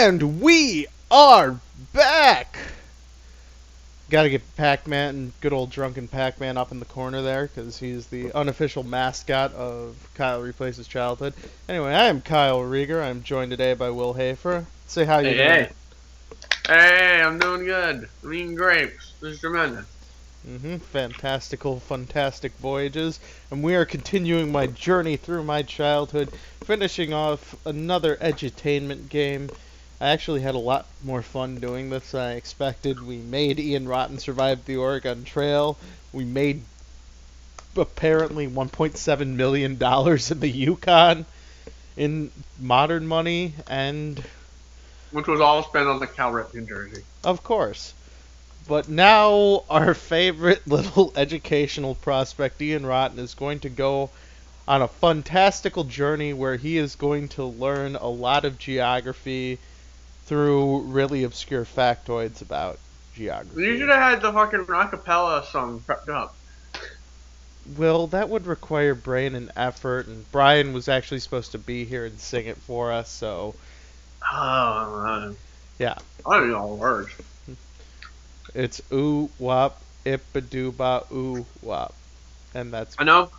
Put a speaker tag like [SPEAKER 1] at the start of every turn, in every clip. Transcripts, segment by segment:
[SPEAKER 1] And we are back! Gotta get Pac-Man, good old drunken Pac-Man up in the corner there, because he's the unofficial mascot of Kyle Replaces Childhood. Anyway, I am Kyle Rieger. I'm joined today by Will Hafer. Say how you doing.
[SPEAKER 2] Hey, I'm doing good. I'm eating grapes. This is tremendous.
[SPEAKER 1] Fantastic voyages. And we are continuing my journey through my childhood, finishing off another edutainment game. I actually had a lot more fun doing this than I expected. We made Ian Rotten survive the Oregon Trail. We made apparently $1.7 million in the Yukon in modern money, and
[SPEAKER 2] which was all spent on the Cal Rip, New Jersey.
[SPEAKER 1] Of course. But now our favorite little educational prospect, Ian Rotten, is going to go on a fantastical journey where he is going to learn a lot of geography through really obscure factoids about geography.
[SPEAKER 2] You should have had the fucking Rockapella song prepped up.
[SPEAKER 1] Well, that would require brain and effort, and Brian was actually supposed to be here and sing it for us, so... yeah.
[SPEAKER 2] I don't know all the words.
[SPEAKER 1] It's ooh wop, ippa-doo-ba ooh wop. And that's...
[SPEAKER 2] I know.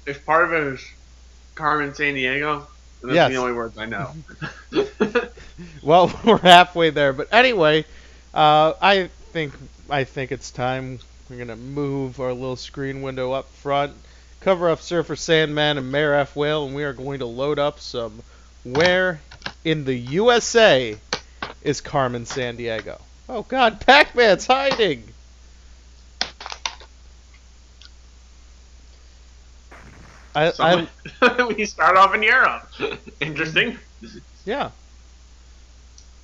[SPEAKER 2] If part of it is Carmen Sandiego, and that's the only words I know.
[SPEAKER 1] Well, we're halfway there, but anyway, I think it's time. We're gonna move our little screen window up front, cover up Surfer Sandman and Mayor F. Whale, and we are going to load up some Where in the USA is Carmen Sandiego? Oh God, Pac-Man's hiding!
[SPEAKER 2] We start off in Europe. Interesting.
[SPEAKER 1] Yeah.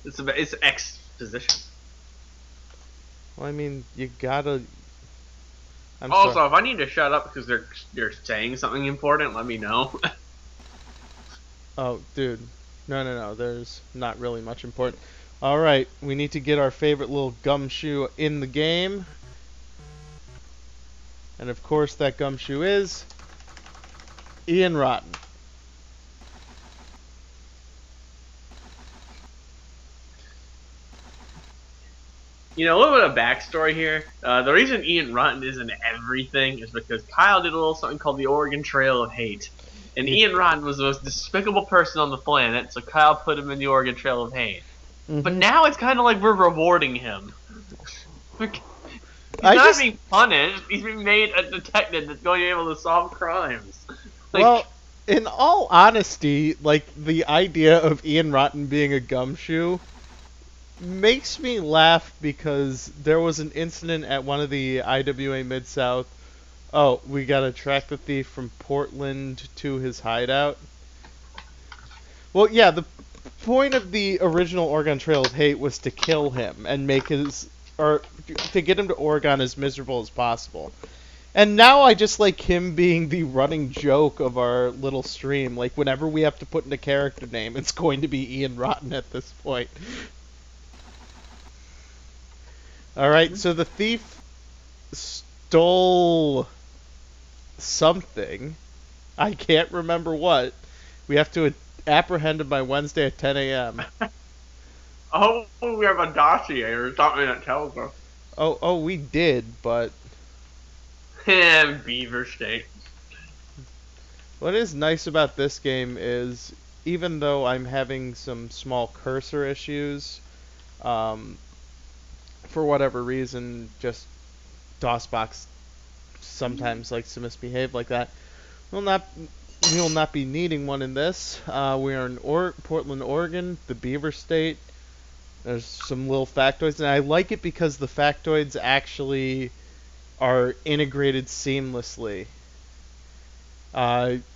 [SPEAKER 2] It's exposition.
[SPEAKER 1] Well, I mean, you gotta...
[SPEAKER 2] Also, if I need to shut up because they're saying something important, let me know.
[SPEAKER 1] Oh, dude. No. There's not really much important. Alright, we need to get our favorite little gumshoe in the game. And of course, that gumshoe is... Ian Rotten.
[SPEAKER 2] You know, a little bit of backstory here. The reason Ian Rotten isn't everything is because Kyle did a little something called the Oregon Trail of Hate. And Ian Rotten was the most despicable person on the planet, so Kyle put him in the Oregon Trail of Hate. Mm-hmm. But now it's kind of like we're rewarding him. He's not being punished. He's being made a detective that's going to be able to solve crimes.
[SPEAKER 1] Well, in all honesty, like, the idea of Ian Rotten being a gumshoe makes me laugh because there was an incident at one of the IWA Mid-South. Oh, we gotta track the thief from Portland to his hideout. Well, yeah, the point of the original Oregon Trail of Hate was to kill him and make his... or to get him to Oregon as miserable as possible. And now I just like him being the running joke of our little stream. Like, whenever we have to put in a character name, it's going to be Ian Rotten at this point. Alright, so the thief stole something. I can't remember what. We have to apprehend him by Wednesday at 10 a.m.
[SPEAKER 2] Oh, we have a dossier or something that tells us.
[SPEAKER 1] Oh, we did, but...
[SPEAKER 2] Beaver State.
[SPEAKER 1] What is nice about this game is, even though I'm having some small cursor issues, for whatever reason, just DOSBox sometimes likes to misbehave like that. We will not be needing one in this. We are in Portland, Oregon, the Beaver State. There's some little factoids, and I like it because the factoids actually are integrated seamlessly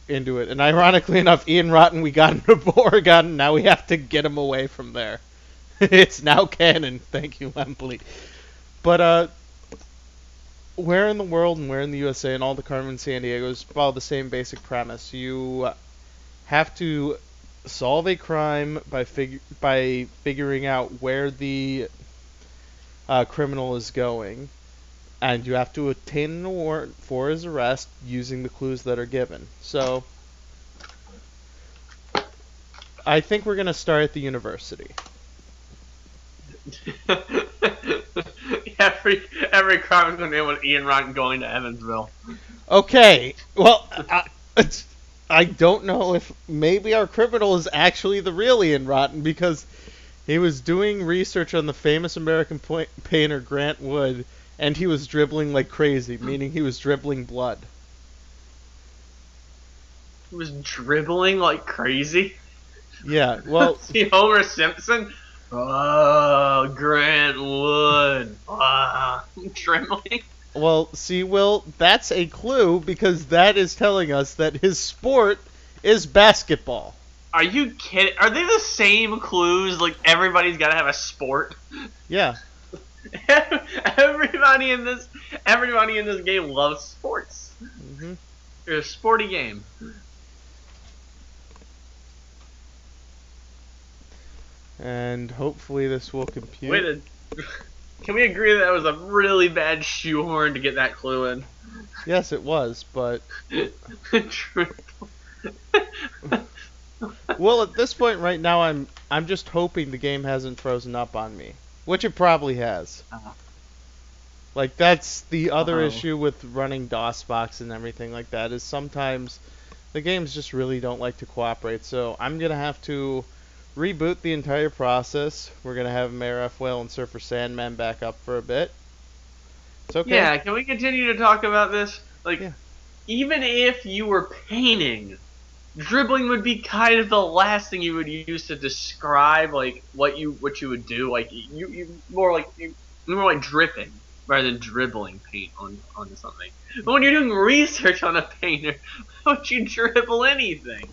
[SPEAKER 1] into it. And ironically enough, Ian Rotten, we got into Oregon, and now we have to get him away from there. It's now canon. Thank you, Lempley. But, Where in the World and Where in the USA and all the Carmen Sandiegos follow the same basic premise. You have to solve a crime by figuring out where the criminal is going, and you have to obtain a warrant for his arrest using the clues that are given. So, I think we're going to start at the university.
[SPEAKER 2] every crime is going to end with Ian Rotten going to Evansville.
[SPEAKER 1] Okay, well, I don't know if maybe our criminal is actually the real Ian Rotten because he was doing research on the famous American painter Grant Wood, and he was dribbling like crazy, meaning he was dribbling blood.
[SPEAKER 2] He was dribbling like crazy.
[SPEAKER 1] Yeah, well,
[SPEAKER 2] See Homer Simpson? Oh, Grant Wood. Dribbling.
[SPEAKER 1] well, see, Will, that's a clue because that is telling us that his sport is basketball.
[SPEAKER 2] Are you kidding? Are they the same clues? Like everybody's got to have a sport.
[SPEAKER 1] Yeah.
[SPEAKER 2] everybody in this game loves sports.
[SPEAKER 1] Hmm.
[SPEAKER 2] It's a sporty game.
[SPEAKER 1] And hopefully this will compute.
[SPEAKER 2] Can we agree that was a really bad shoehorn to get that clue in?
[SPEAKER 1] Yes, it was, but well, at this point right now, I'm just hoping the game hasn't frozen up on me, which it probably has. Like that's the other issue with running DOSBox and everything like that is sometimes the games just really don't like to cooperate. So I'm gonna have to reboot the entire process. We're gonna have Mayor F. Whale and Surfer Sandman back up for a bit. It's okay.
[SPEAKER 2] Yeah, can we continue to talk about this? Like,
[SPEAKER 1] Yeah.
[SPEAKER 2] even if you were painting, dribbling would be kind of the last thing you would use to describe like what you would do. Like you more like dripping rather than dribbling paint onto something. But when you're doing research on a painter, why would you dribble anything?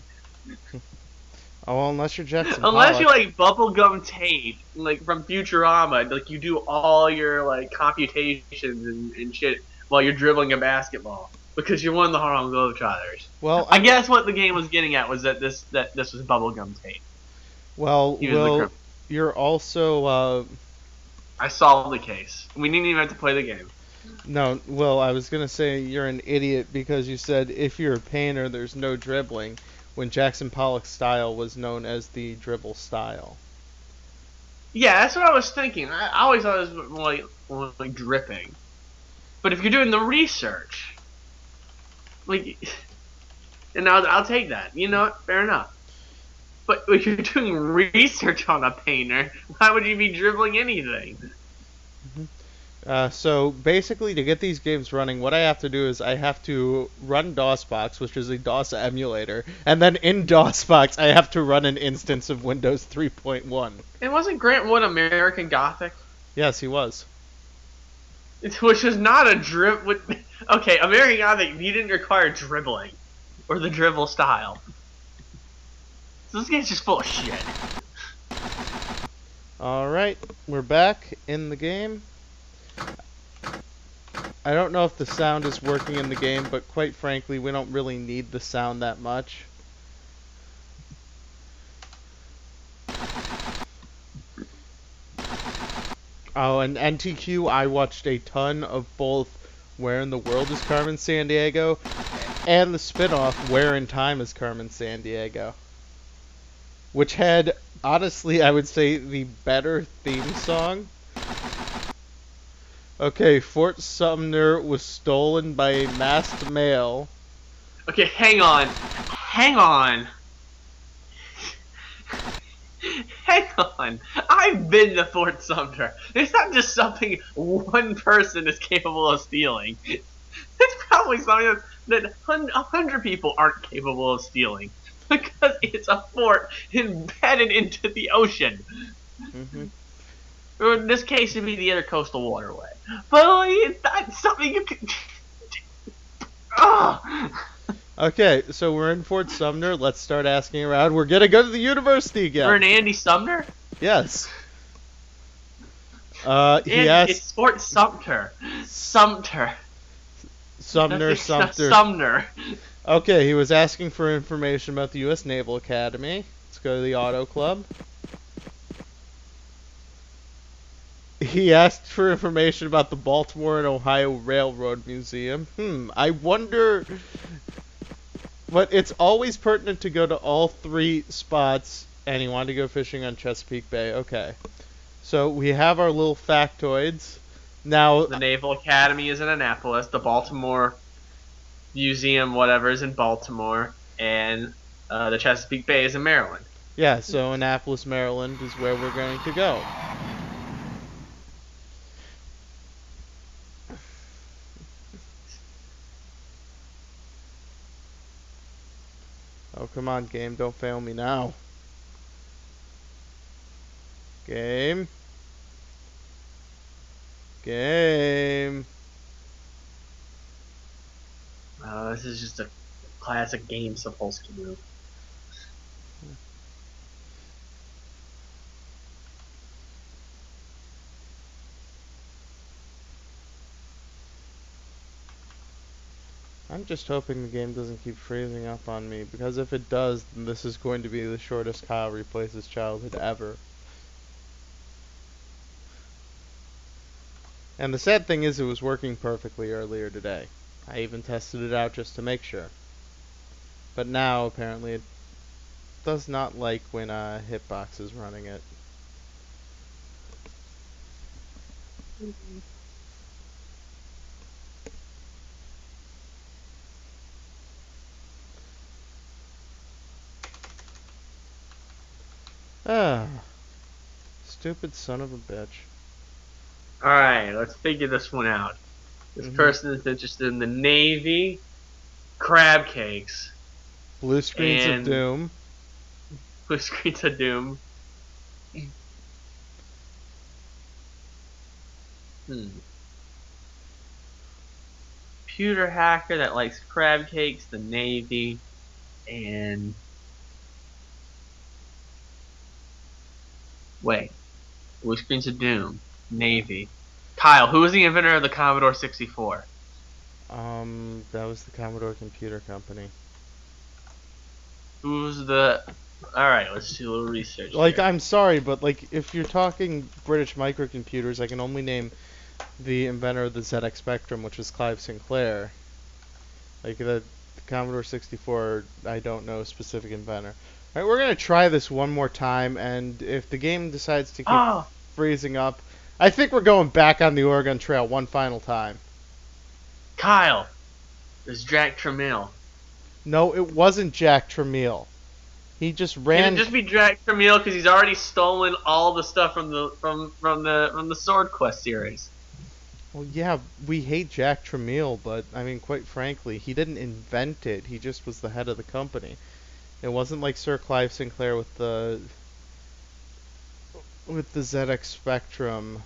[SPEAKER 1] Oh, well, unless you're Jackson
[SPEAKER 2] Unless
[SPEAKER 1] Pollock.
[SPEAKER 2] you like bubblegum tape, like from Futurama, like you do all your like computations and shit while you're dribbling a basketball because you're one of the Harlem Globetrotters.
[SPEAKER 1] Well,
[SPEAKER 2] I guess what the game was getting at was that this was bubblegum tape.
[SPEAKER 1] Well, Will, you're also
[SPEAKER 2] I solved the case. We didn't even have to play the game.
[SPEAKER 1] no, Will, I was gonna say you're an idiot because you said if you're a painter, there's no dribbling, when Jackson Pollock's style was known as the dribble style.
[SPEAKER 2] Yeah, that's what I was thinking. I always thought it was more like dripping. But if you're doing the research, like, and I'll take that. You know what? Fair enough. But if you're doing research on a painter, why would you be dribbling anything?
[SPEAKER 1] So basically, to get these games running, what I have to do is I have to run DOSBox, which is a DOS emulator, and then in DOSBox I have to run an instance of Windows 3.1.
[SPEAKER 2] And wasn't Grant Wood American Gothic?
[SPEAKER 1] Yes, he was.
[SPEAKER 2] Which is not a Okay, American Gothic, he didn't require dribbling. Or the dribble style. So this game's just full of shit.
[SPEAKER 1] Alright, we're back in the game. I don't know if the sound is working in the game, but quite frankly, we don't really need the sound that much. Oh, and NTQ, I watched a ton of both Where in the World is Carmen Sandiego and the spin-off Where in Time is Carmen Sandiego, which had, honestly, I would say the better theme song. Okay, Fort Sumner was stolen by a masked male.
[SPEAKER 2] Okay, hang on. Hang on. Hang on. I've been to Fort Sumner. It's not just something one person is capable of stealing. It's probably something that 100 people aren't capable of stealing. Because it's a fort embedded into the ocean.
[SPEAKER 1] Mm-hmm.
[SPEAKER 2] Or in this case, it'd be the Intercoastal Waterway. But like, it's not something you can...
[SPEAKER 1] Okay, so we're in Fort Sumner. Let's start asking around. We're gonna go to the university again.
[SPEAKER 2] We're in Andy Sumner?
[SPEAKER 1] Yes. He asked...
[SPEAKER 2] It's Fort Sumter. Sumter.
[SPEAKER 1] Sumner.
[SPEAKER 2] Sumner.
[SPEAKER 1] Okay, he was asking for information about the U.S. Naval Academy. Let's go to the Auto Club. He asked for information about the Baltimore and Ohio Railroad Museum. I wonder... But it's always pertinent to go to all three spots, and he wanted to go fishing on Chesapeake Bay. Okay. So we have our little factoids. Now,
[SPEAKER 2] The Naval Academy is in Annapolis. The Baltimore Museum, whatever, is in Baltimore, and the Chesapeake Bay is in Maryland.
[SPEAKER 1] yeah, so Annapolis, Maryland is where we're going to go. Oh, come on, game, don't fail me now. Game. Game.
[SPEAKER 2] This is just a classic game supposed to do.
[SPEAKER 1] I'm just hoping the game doesn't keep freezing up on me, because if it does, then this is going to be the shortest Kyle Replaces Childhood ever. And the sad thing is it was working perfectly earlier today. I even tested it out just to make sure. But now, apparently, it does not like when Hitbox is running it. Ah, stupid son of a bitch.
[SPEAKER 2] Alright, let's figure this one out. This person is interested in the Navy, crab cakes,
[SPEAKER 1] Blue Screens of
[SPEAKER 2] and
[SPEAKER 1] Doom.
[SPEAKER 2] Blue Screens of Doom. Computer hacker that likes crab cakes, the Navy, and wait, Blue Screens of Doom, Navy. Kyle, who was the inventor of the Commodore 64?
[SPEAKER 1] That was the Commodore Computer Company.
[SPEAKER 2] Who's the... Alright, let's do a little research
[SPEAKER 1] Like,
[SPEAKER 2] here.
[SPEAKER 1] I'm sorry, but like, if you're talking British microcomputers, I can only name the inventor of the ZX Spectrum, which was Clive Sinclair. Like, the Commodore 64, I don't know a specific inventor. Alright, we're gonna try this one more time, and if the game decides to keep freezing up, I think we're going back on the Oregon Trail one final time.
[SPEAKER 2] Kyle, there's Jack Tramiel.
[SPEAKER 1] No, it wasn't Jack Tramiel. He just ran.
[SPEAKER 2] Can it just be Jack Tramiel because he's already stolen all the stuff from the Sword Quest series?
[SPEAKER 1] Well, yeah, we hate Jack Tramiel, but I mean, quite frankly, he didn't invent it. He just was the head of the company. It wasn't like Sir Clive Sinclair with the ZX Spectrum.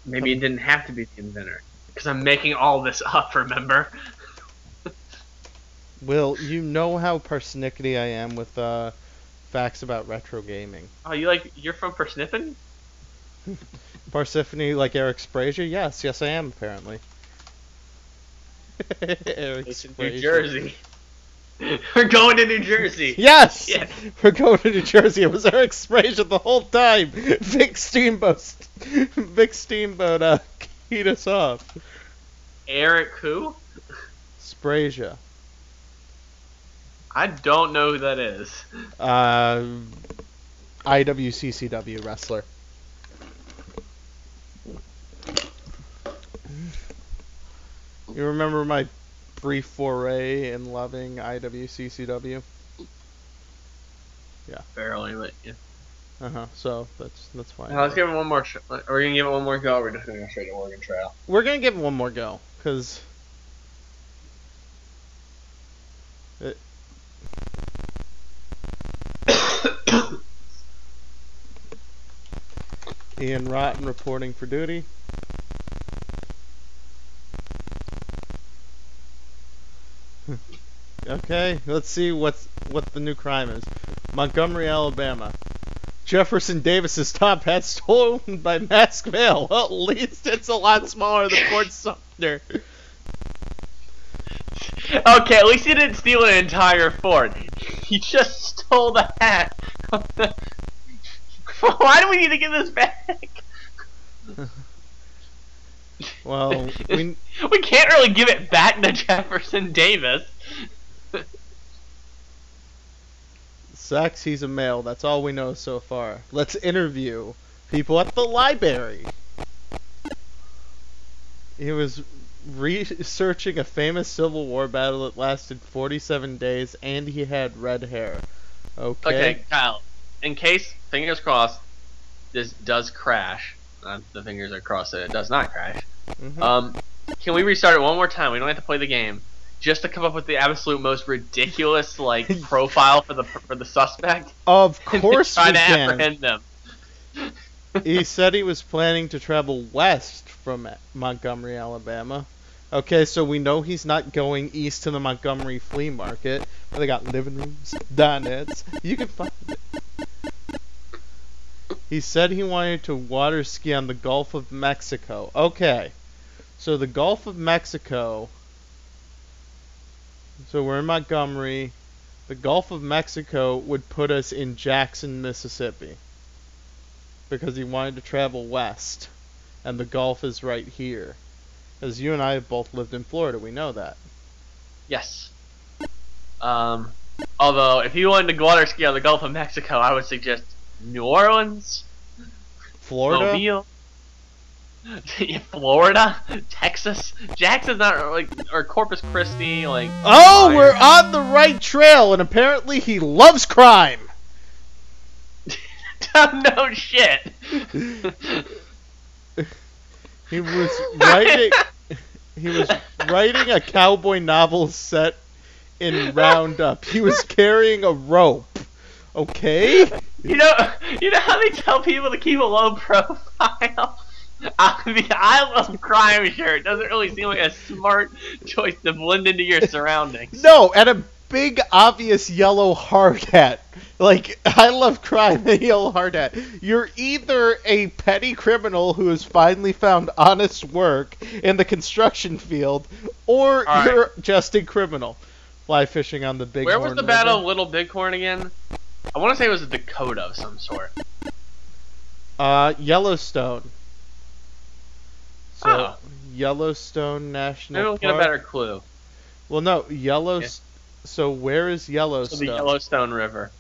[SPEAKER 2] Maybe it didn't have to be the inventor because I'm making all this up. Remember?
[SPEAKER 1] Will, you know how persnickety I am with facts about retro gaming.
[SPEAKER 2] Oh, you're from Persnippin?
[SPEAKER 1] Parsiphony like Eric Sprazier? Yes, I am apparently. Eric
[SPEAKER 2] It's in
[SPEAKER 1] Sprazier.
[SPEAKER 2] New Jersey. We're going to New Jersey.
[SPEAKER 1] Yes!
[SPEAKER 2] Yeah.
[SPEAKER 1] We're going to New Jersey. It was Eric Sprazier the whole time. Vic Steamboat keyed us off.
[SPEAKER 2] Eric who?
[SPEAKER 1] Sprazier.
[SPEAKER 2] I don't know who that is.
[SPEAKER 1] IWCCW wrestler. You remember my brief foray in loving IWCCW? Yeah.
[SPEAKER 2] Barely, but yeah.
[SPEAKER 1] So that's fine.
[SPEAKER 2] Now, let's give it one more. Are we gonna give it one more go? Or we're just gonna go straight to Oregon Trail.
[SPEAKER 1] We're gonna give it one more go, cause Ian Rotten reporting for duty. Okay, let's see what the new crime is. Montgomery, Alabama. Jefferson Davis's top hat stolen by masked male. Well, at least it's a lot smaller than Fort Sumter.
[SPEAKER 2] Okay, at least he didn't steal an entire fort. He just stole the hat. Why do we need to get this back?
[SPEAKER 1] Well, we
[SPEAKER 2] can't really give it back to Jefferson Davis.
[SPEAKER 1] Sex, he's a male. That's all we know so far. Let's interview People at the library. He was researching a famous Civil War battle that lasted 47 days, and he had red hair.
[SPEAKER 2] Okay, Kyle. In case, fingers crossed, this does crash. The fingers are crossed that it does not crash. Can we restart it one more time? We don't have to play the game. Just to come up with the absolute most ridiculous profile for the suspect.
[SPEAKER 1] Of course we
[SPEAKER 2] try to
[SPEAKER 1] can.
[SPEAKER 2] apprehend them.
[SPEAKER 1] He said he was planning to travel west from Montgomery, Alabama. Okay, so we know he's not going east to the Montgomery flea market, where they got living rooms, dinettes. You can find it. He said he wanted to water ski on the Gulf of Mexico. Okay, so the Gulf of Mexico. So we're in Montgomery. The Gulf of Mexico would put us in Jackson, Mississippi. Because he wanted to travel west. And the Gulf is right here. As you and I have both lived in Florida, we know that.
[SPEAKER 2] Yes. Although, if you wanted to water ski on the Gulf of Mexico, I would suggest New Orleans,
[SPEAKER 1] Florida?
[SPEAKER 2] Mobile, Florida, Texas. Jackson's not or Corpus Christi,
[SPEAKER 1] Oh, we're on the right trail, and apparently he loves crime.
[SPEAKER 2] No shit.
[SPEAKER 1] He was writing. He was writing a cowboy novel set in Roundup. He was carrying a rope. Okay.
[SPEAKER 2] You know how they tell people to keep a low profile. The I love crime shirt doesn't really seem like a smart choice to blend into your surroundings.
[SPEAKER 1] No, and a big obvious yellow hard hat. I love crime and yellow hard hat. You're either a petty criminal who has finally found honest work in the construction field, or you're just a criminal. Fly fishing on the Bighorn
[SPEAKER 2] Where was the Battle of Little Bighorn again? I want to say it was a Dakota of some sort.
[SPEAKER 1] Yellowstone. So,
[SPEAKER 2] Oh.
[SPEAKER 1] Yellowstone National
[SPEAKER 2] Maybe we'll
[SPEAKER 1] Park.
[SPEAKER 2] get a better clue.
[SPEAKER 1] Well, no, Yellowstone. Yeah. So where is Yellowstone?
[SPEAKER 2] So the Yellowstone River.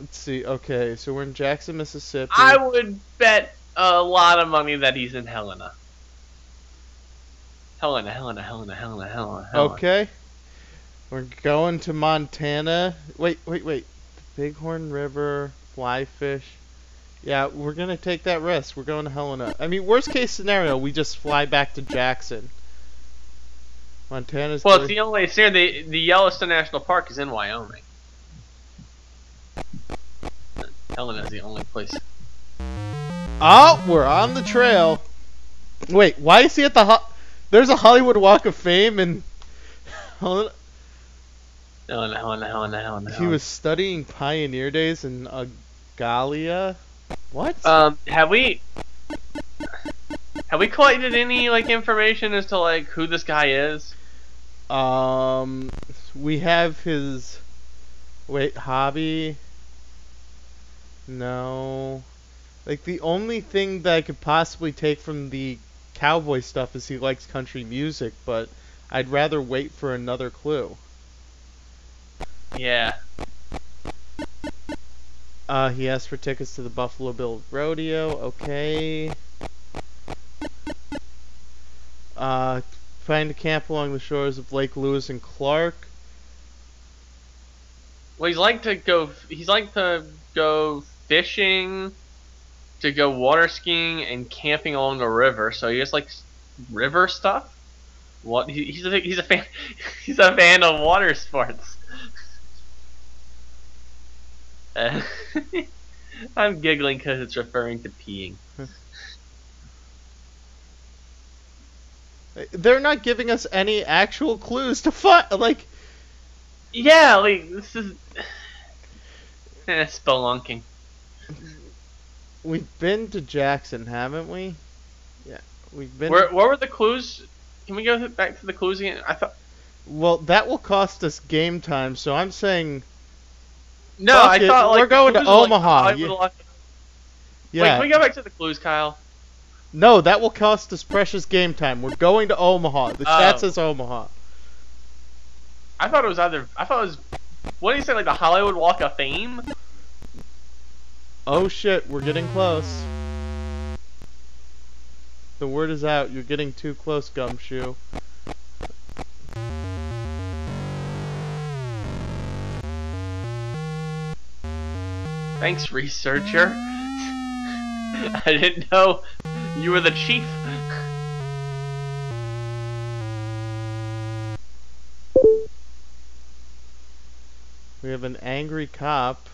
[SPEAKER 1] Let's see. Okay, so we're in Jackson, Mississippi.
[SPEAKER 2] I would bet a lot of money that he's in Helena. Helena.
[SPEAKER 1] Okay. We're going to Montana. Wait. Bighorn River, fly fish. Yeah, we're going to take that risk. We're going to Helena. I mean, worst case scenario, we just fly back to Jackson. Montana's...
[SPEAKER 2] Well, it's the only... It's near the Yellowstone National Park is in Wyoming. Helena's the only place.
[SPEAKER 1] Oh, we're on the trail. Wait, why is he at the... There's a Hollywood Walk of Fame and...
[SPEAKER 2] Helena.
[SPEAKER 1] He was studying Pioneer Days in Galia. What?
[SPEAKER 2] Have we collected any information as to who this guy is?
[SPEAKER 1] We have his hobby. No. The only thing that I could possibly take from the cowboy stuff is he likes country music, but I'd rather wait for another clue.
[SPEAKER 2] Yeah.
[SPEAKER 1] He asked for tickets to the Buffalo Bill Rodeo. Okay. Find a camp along the shores of Lake Lewis and Clark.
[SPEAKER 2] Well, he's like to go fishing, to go water skiing and camping along the river. So he just likes river stuff. What? He's a fan. He's a fan of water sports. I'm giggling because it's referring to peeing.
[SPEAKER 1] They're not giving us any actual clues to find.
[SPEAKER 2] Yeah, this is spelunking.
[SPEAKER 1] We've been to Jackson, haven't we? Yeah, we've been.
[SPEAKER 2] What were the clues? Can we go back to the clues again? I thought.
[SPEAKER 1] Well, that will cost us game time, so I'm saying.
[SPEAKER 2] No, I thought
[SPEAKER 1] we're going to Omaha.
[SPEAKER 2] Yeah.
[SPEAKER 1] Yeah.
[SPEAKER 2] Wait, can we go back to the clues, Kyle?
[SPEAKER 1] No, that will cost us precious game time. We're going to Omaha. The chat says Omaha.
[SPEAKER 2] I thought it was. What did you say? The Hollywood Walk of Fame?
[SPEAKER 1] Oh shit, we're getting close. The word is out. You're getting too close, Gumshoe.
[SPEAKER 2] Thanks, researcher. I didn't know you were the chief.
[SPEAKER 1] We have an angry cop.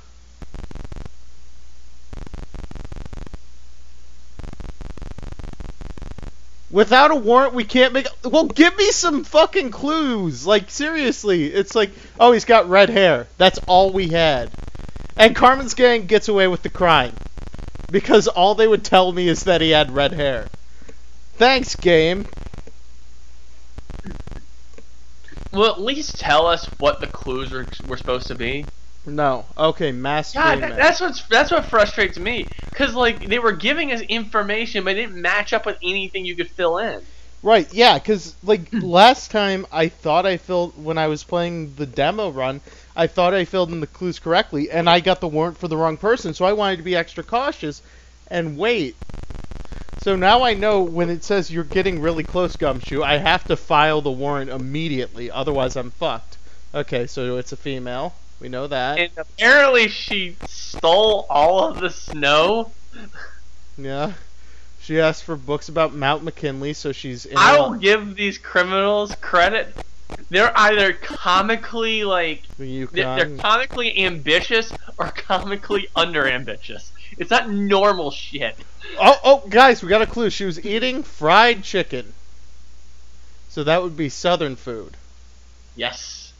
[SPEAKER 1] Without a warrant, we can't make. Well, give me some fucking clues. Like, seriously. It's like, oh, he's got red hair. That's all we had. And Carmen's gang gets away with the crime. Because all they would tell me is that he had red hair. Thanks, game.
[SPEAKER 2] Well, at least tell us what the clues were supposed to be.
[SPEAKER 1] No. Okay, mass
[SPEAKER 2] God,
[SPEAKER 1] treatment.
[SPEAKER 2] that's what frustrates me. Cause like they were giving us information, but it didn't match up with anything you could fill in.
[SPEAKER 1] Right, yeah, because, like, last time I thought I filled, when I was playing the demo run, I thought I filled in the clues correctly, and I got the warrant for the wrong person, so I wanted to be extra cautious and wait. So now I know when it says you're getting really close, Gumshoe, I have to file the warrant immediately, otherwise I'm fucked. Okay, so it's a female. We know that.
[SPEAKER 2] And apparently she stole all of the snow.
[SPEAKER 1] Yeah. She asked for books about Mount McKinley, so she's in.
[SPEAKER 2] I will give these criminals credit. They're either comically they're comically ambitious or comically under ambitious. It's not normal shit.
[SPEAKER 1] Oh, guys, we got a clue. She was eating fried chicken. So that would be southern food.
[SPEAKER 2] Yes.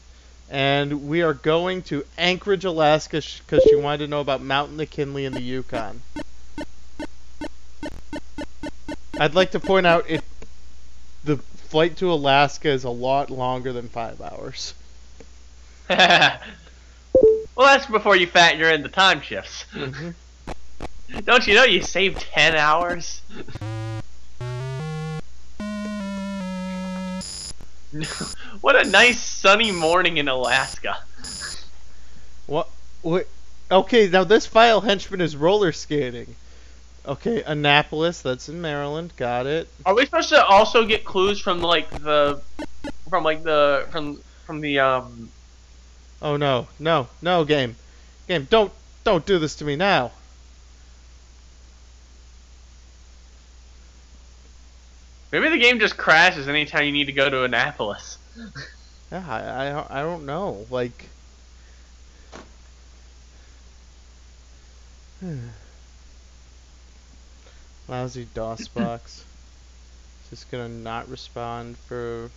[SPEAKER 1] And we are going to Anchorage, Alaska, because she wanted to know about Mount McKinley in the Yukon. I'd like to point out the flight to Alaska is a lot longer than 5 hours.
[SPEAKER 2] Well, that's before you factor in the time shifts.
[SPEAKER 1] Mm-hmm.
[SPEAKER 2] Don't you know you save 10 hours? What a nice sunny morning in Alaska.
[SPEAKER 1] What? Okay, now this file henchman is roller skating. Okay, Annapolis, that's in Maryland. Got it.
[SPEAKER 2] Are we supposed to also get clues from the
[SPEAKER 1] Oh no, game, don't do this to me now.
[SPEAKER 2] Maybe the game just crashes anytime you need to go to Annapolis.
[SPEAKER 1] Yeah, I don't know. Like, lousy DOS box. Just gonna not respond for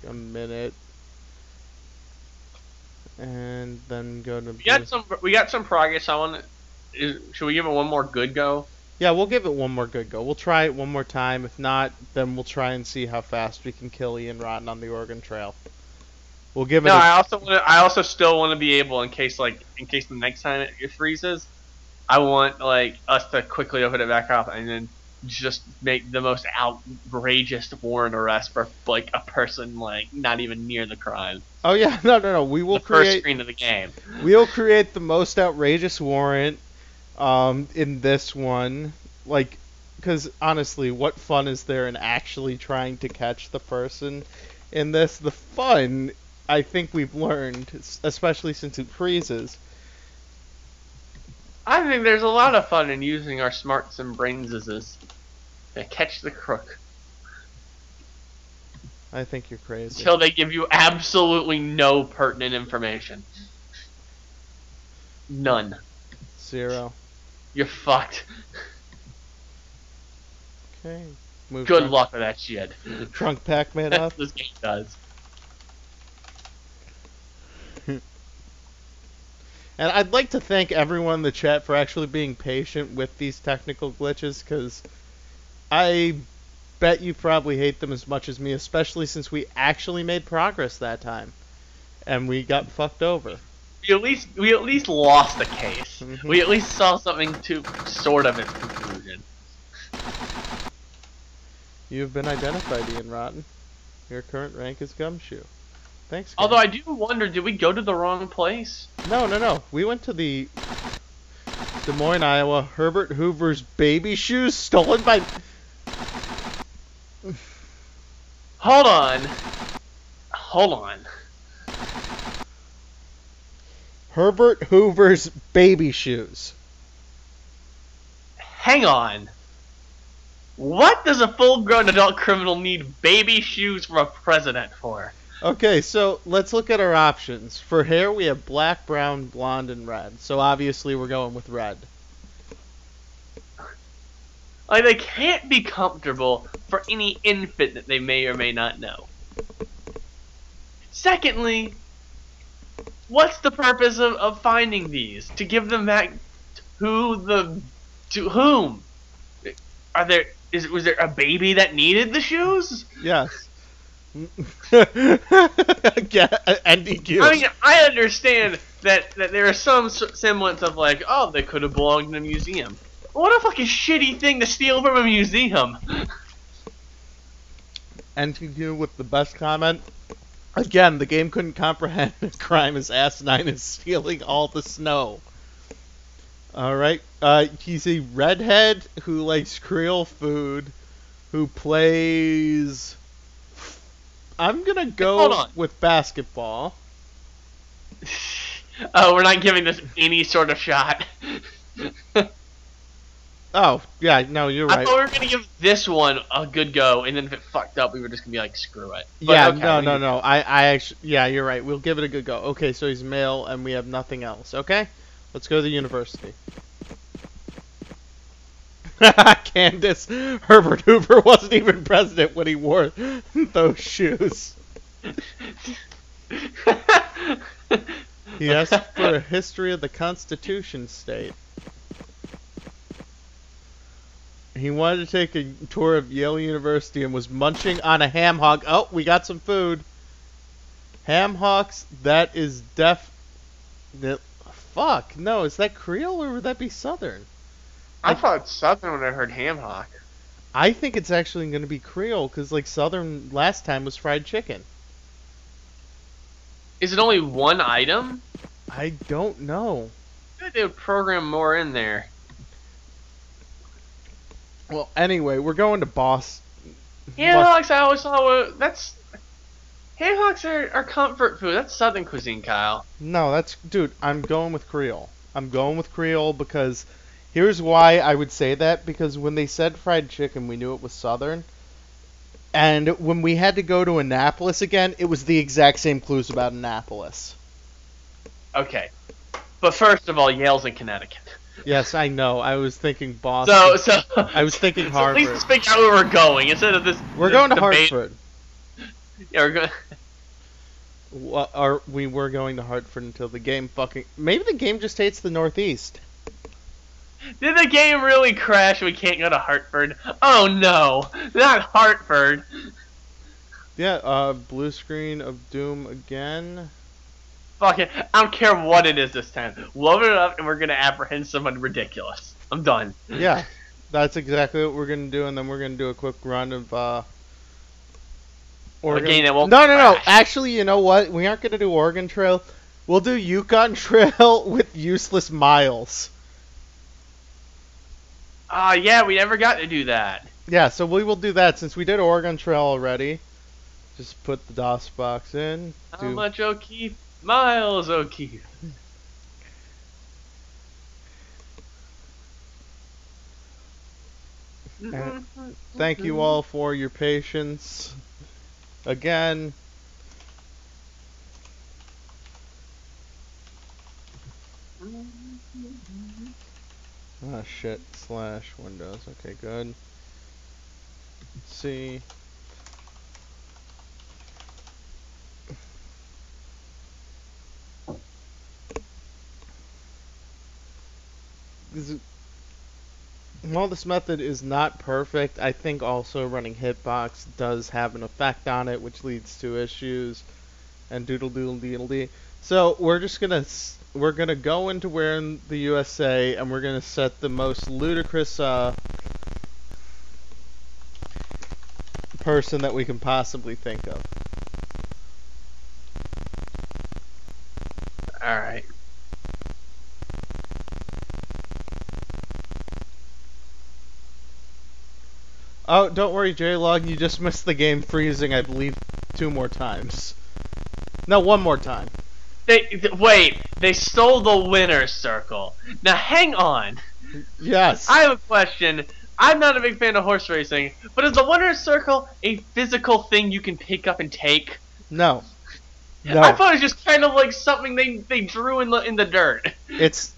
[SPEAKER 1] a minute, and then go to.
[SPEAKER 2] We got some progress. Should we give it one more good go?
[SPEAKER 1] Yeah, we'll give it one more good go. We'll try it one more time. If not, then we'll try and see how fast we can kill Ian Rotten on the Oregon Trail. We'll give it.
[SPEAKER 2] No, I also still want to be able, in case the next time it freezes, I want us to quickly open it back up and then just make the most outrageous warrant arrest for a person not even near the crime.
[SPEAKER 1] Oh yeah, no. We will
[SPEAKER 2] create the first screen of the game.
[SPEAKER 1] We'll create the most outrageous warrant in this one, because honestly, what fun is there in actually trying to catch the person in this? The fun, I think we've learned, especially since it freezes.
[SPEAKER 2] I think there's a lot of fun in using our smarts and brainses to catch the crook.
[SPEAKER 1] I think you're crazy.
[SPEAKER 2] Until they give you absolutely no pertinent information. None.
[SPEAKER 1] 0.
[SPEAKER 2] You're fucked.
[SPEAKER 1] Okay.
[SPEAKER 2] Good luck with that shit.
[SPEAKER 1] Trunk Pac-Man up.
[SPEAKER 2] This game does.
[SPEAKER 1] And I'd like to thank everyone in the chat for actually being patient with these technical glitches, because I bet you probably hate them as much as me, especially since we actually made progress that time. And we got fucked over.
[SPEAKER 2] We at least lost the case.
[SPEAKER 1] Mm-hmm.
[SPEAKER 2] We at least saw something to sort of its conclusion.
[SPEAKER 1] You have been identified, Ian Rotten. Your current rank is Gumshoe. Thanks, game.
[SPEAKER 2] Although I do wonder, did we go to the wrong place?
[SPEAKER 1] No. We went to the... Des Moines, Iowa. Herbert Hoover's baby shoes stolen by...
[SPEAKER 2] Hold on. Hold on.
[SPEAKER 1] Herbert Hoover's baby shoes.
[SPEAKER 2] Hang on. What does a full-grown adult criminal need baby shoes from a president for?
[SPEAKER 1] Okay, so let's look at our options. For hair, we have black, brown, blonde, and red. So obviously we're going with red.
[SPEAKER 2] Like, they can't be comfortable for any infant that they may or may not know. Secondly, what's the purpose of finding these? To give them back to whom? Was there a baby that needed the shoes?
[SPEAKER 1] Yes. NDQ.
[SPEAKER 2] I mean, I understand that there is some semblance of like, oh, they could have belonged in a museum. What a fucking shitty thing to steal from a museum.
[SPEAKER 1] NDQ with the best comment. Again, the game couldn't comprehend a crime as asinine as stealing all the snow. Alright, he's a redhead who likes Creole food, who plays... I'm gonna go with basketball.
[SPEAKER 2] Oh, we're not giving this any sort of shot.
[SPEAKER 1] Oh, yeah, no, you're right.
[SPEAKER 2] I thought we were gonna give this one a good go, and then if it fucked up, we were just gonna be like, screw it. But
[SPEAKER 1] yeah,
[SPEAKER 2] okay,
[SPEAKER 1] no. I actually, yeah, you're right. We'll give it a good go. Okay, so he's male, and we have nothing else. Okay, let's go to the university. Candace, Herbert Hoover wasn't even president when he wore those shoes. He asked for a history of the Constitution state. He wanted to take a tour of Yale University and was munching on a ham hock. Oh, we got some food. Ham hocks, that is fuck, no, is that Creole or would that be Southern?
[SPEAKER 2] I thought Southern when I heard ham hock.
[SPEAKER 1] I think it's actually going to be Creole because, like, Southern last time was fried chicken.
[SPEAKER 2] Is it only one item?
[SPEAKER 1] I don't know.
[SPEAKER 2] I feel like they would program more in there.
[SPEAKER 1] Well, anyway, we're going to Boston.
[SPEAKER 2] Ham hocks, I always thought that's... Ham hocks are comfort food. That's Southern cuisine, Kyle.
[SPEAKER 1] No, that's... Dude, I'm going with Creole. I'm going with Creole because... Here's why I would say that, because when they said fried chicken, we knew it was Southern. And when we had to go to Annapolis again, it was the exact same clues about Annapolis.
[SPEAKER 2] Okay. But first of all, Yale's in Connecticut.
[SPEAKER 1] Yes, I know. I was thinking Boston.
[SPEAKER 2] So
[SPEAKER 1] I was thinking Harvard.
[SPEAKER 2] At least figure out where we're going instead of this.
[SPEAKER 1] We're going to Hartford.
[SPEAKER 2] Yeah, we're going.
[SPEAKER 1] We were going to Hartford until the game fucking... Maybe the game just hates the Northeast.
[SPEAKER 2] Did the game really crash? We can't go to Hartford. Oh no, not Hartford.
[SPEAKER 1] Yeah, blue screen of doom again.
[SPEAKER 2] Fuck it, I don't care what it is this time. Load it up and we're gonna apprehend someone ridiculous. I'm done.
[SPEAKER 1] Yeah, that's exactly what we're gonna do, and then we're gonna do a quick run of Oregon.
[SPEAKER 2] Again, it won't
[SPEAKER 1] no. Actually, you know what? We aren't gonna do Oregon Trail. We'll do Yukon Trail with useless miles.
[SPEAKER 2] Yeah, we never got to do that.
[SPEAKER 1] Yeah, so we will do that since we did Oregon Trail already. Just put the DOS box in.
[SPEAKER 2] How much O'Keefe? Miles O'Keefe.
[SPEAKER 1] Thank you all for your patience. Again. Ah, shit. / Windows. Okay, good. Let's see. While this method is not perfect, I think also running Hitbox does have an effect on it, which leads to issues. And doodle doodle doodle dee. So we're just gonna go into where in the USA, and we're gonna set the most ludicrous person that we can possibly think of.
[SPEAKER 2] All right.
[SPEAKER 1] Oh, don't worry, J-Log. You just missed the game freezing, I believe, 2 more times. No, 1 more time.
[SPEAKER 2] Wait, they stole the winner's circle. Now hang on.
[SPEAKER 1] Yes.
[SPEAKER 2] I have a question. I'm not a big fan of horse racing, but is the winner's circle a physical thing you can pick up and take?
[SPEAKER 1] No. No.
[SPEAKER 2] I thought it was just kind of like something they drew in the dirt.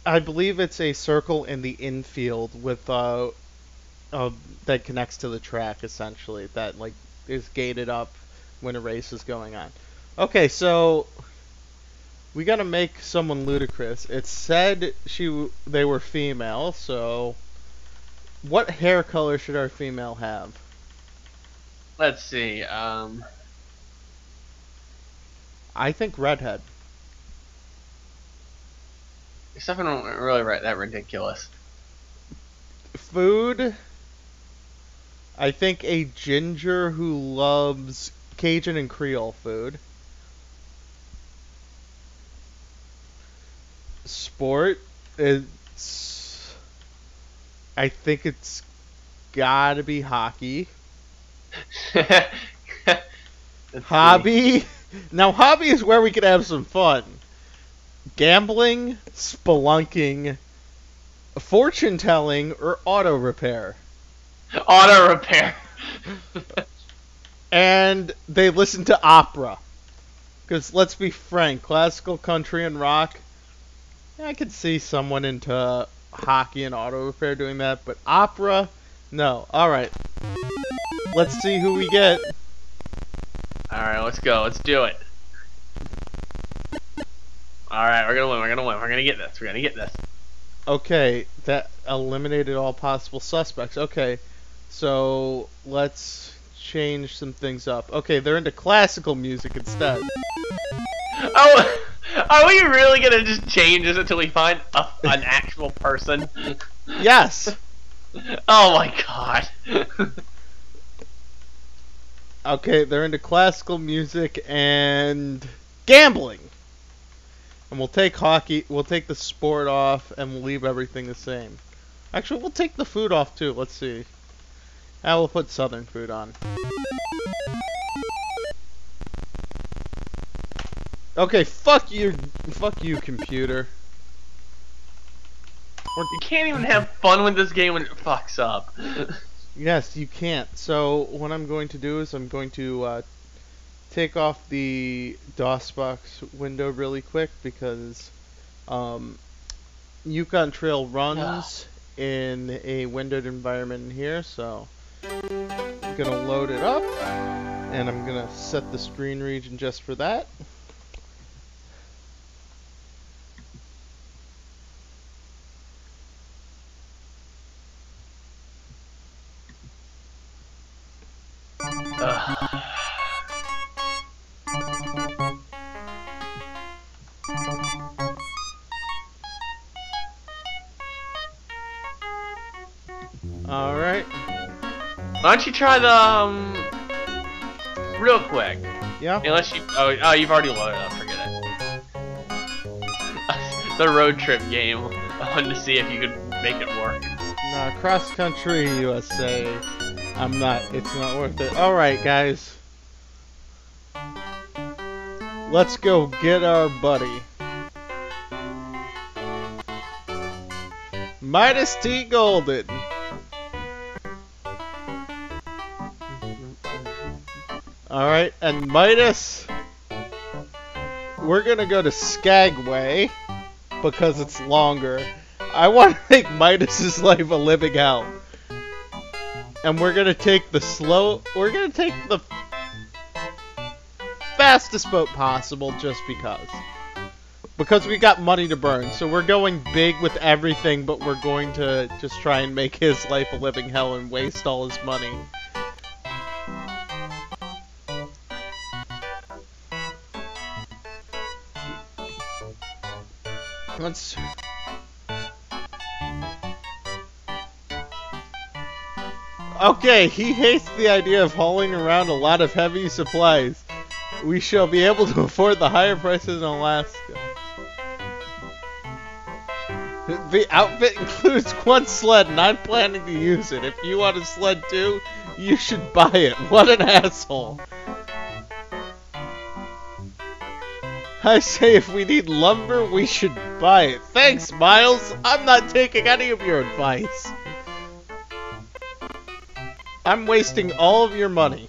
[SPEAKER 1] I believe it's a circle in the infield with that connects to the track essentially, that like is gated up when a race is going on. Okay, so we gotta make someone ludicrous. It said they were female, so what hair color should our female have?
[SPEAKER 2] Let's see.
[SPEAKER 1] I think redhead.
[SPEAKER 2] Something really that ridiculous.
[SPEAKER 1] Food. I think a ginger who loves Cajun and Creole food. Sport. I think it's gotta be hockey. Hobby. Now, hobby is where we could have some fun. Gambling, spelunking, fortune telling, or auto repair.
[SPEAKER 2] Auto repair.
[SPEAKER 1] And they listen to opera. Because let's be frank, classical, country, and rock, I could see someone into hockey and auto repair doing that, but opera, no. Alright. Let's see who we get.
[SPEAKER 2] Alright, let's go. Let's do it. Alright, we're gonna win. We're gonna win. We're gonna get this. We're gonna get this.
[SPEAKER 1] Okay, that eliminated all possible suspects. Okay, so let's change some things up. Okay, they're into classical music instead.
[SPEAKER 2] Oh, are we really gonna just change this until we find an actual person?
[SPEAKER 1] Yes!
[SPEAKER 2] Oh my god.
[SPEAKER 1] Okay, they're into classical music and gambling. And we'll take hockey, we'll take the sport off, and we'll leave everything the same. Actually, we'll take the food off too, let's see. And we'll put southern food on. Okay, fuck you, computer.
[SPEAKER 2] You can't even have fun with this game when it fucks up.
[SPEAKER 1] Yes, you can't. So what I'm going to do is I'm going to take off the DOSBox window really quick because Yukon Trail runs in a windowed environment in here. So I'm gonna load it up, and I'm gonna set the screen region just for that. Alright.
[SPEAKER 2] Why don't you try the real quick?
[SPEAKER 1] Yeah?
[SPEAKER 2] Unless you you've already loaded up, forget it. The road trip game. I wanted to see if you could make it work.
[SPEAKER 1] Nah, cross country USA. It's not worth it. Alright, guys. Let's go get our buddy. Midas T. Golden. Alright, and Midas, we're gonna go to Skagway because it's longer. I want to make Midas's life a living hell. And we're gonna take the fastest boat possible just because. Because we got money to burn, so we're going big with everything, but we're going to just try and make his life a living hell and waste all his money. Let's... Okay, he hates the idea of hauling around a lot of heavy supplies. We shall be able to afford the higher prices in Alaska. The outfit includes one sled, and I'm planning to use it. If you want a sled too, you should buy it. What an asshole. I say if we need lumber, we should buy it. Thanks, Miles. I'm not taking any of your advice. I'm wasting all of your money.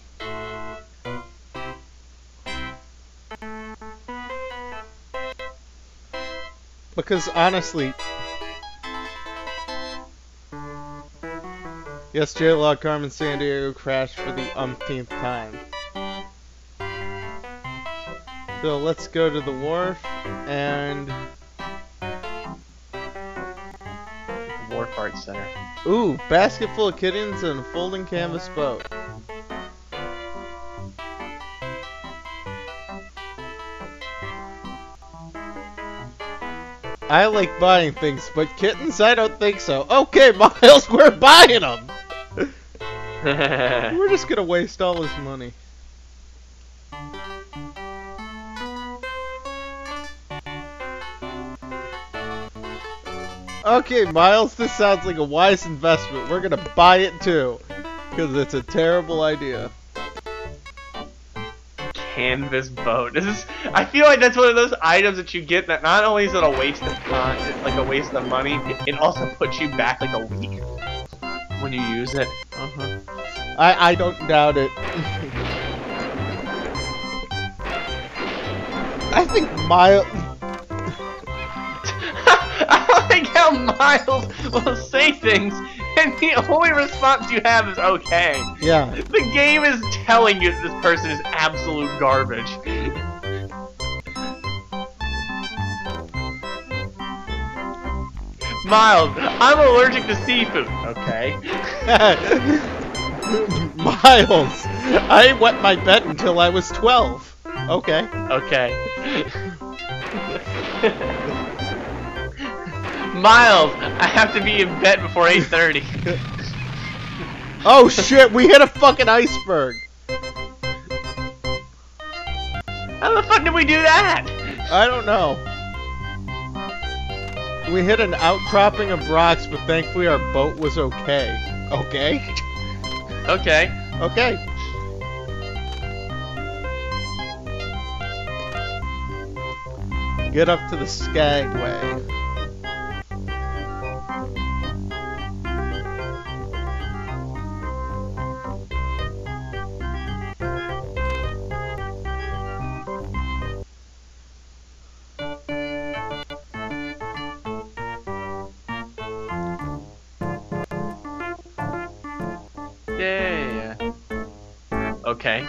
[SPEAKER 1] Because honestly... Yes, J-Log Carmen Sandiego crashed for the umpteenth time. So let's go to the wharf and...
[SPEAKER 2] Wharf Art Center.
[SPEAKER 1] Ooh, basket full of kittens and a folding canvas boat. I like buying things, but kittens, I don't think so. Okay, Miles, we're buying them! We're just gonna waste all this money. Okay, Miles, this sounds like a wise investment. We're gonna buy it too. Because it's a terrible idea.
[SPEAKER 2] Canvas boat. I feel like that's one of those items that you get that not only is it a waste of time, it's like a waste of money, it also puts you back like a week when you use it.
[SPEAKER 1] Uh-huh. I don't doubt it. I think Miles...
[SPEAKER 2] I like how Miles will say things and the only response you have is okay.
[SPEAKER 1] Yeah.
[SPEAKER 2] The game is telling you that this person is absolute garbage. Miles, I'm allergic to seafood. Okay.
[SPEAKER 1] Miles, I wet my bed until I was 12. Okay.
[SPEAKER 2] Okay. Miles, I have to be in bed before 8:30.
[SPEAKER 1] Oh shit, we hit a fucking iceberg.
[SPEAKER 2] How the fuck did we do that?
[SPEAKER 1] I don't know. We hit an outcropping of rocks, but thankfully our boat was okay. Okay?
[SPEAKER 2] Okay.
[SPEAKER 1] Okay. Get up to the Skagway.
[SPEAKER 2] Yeah. Okay.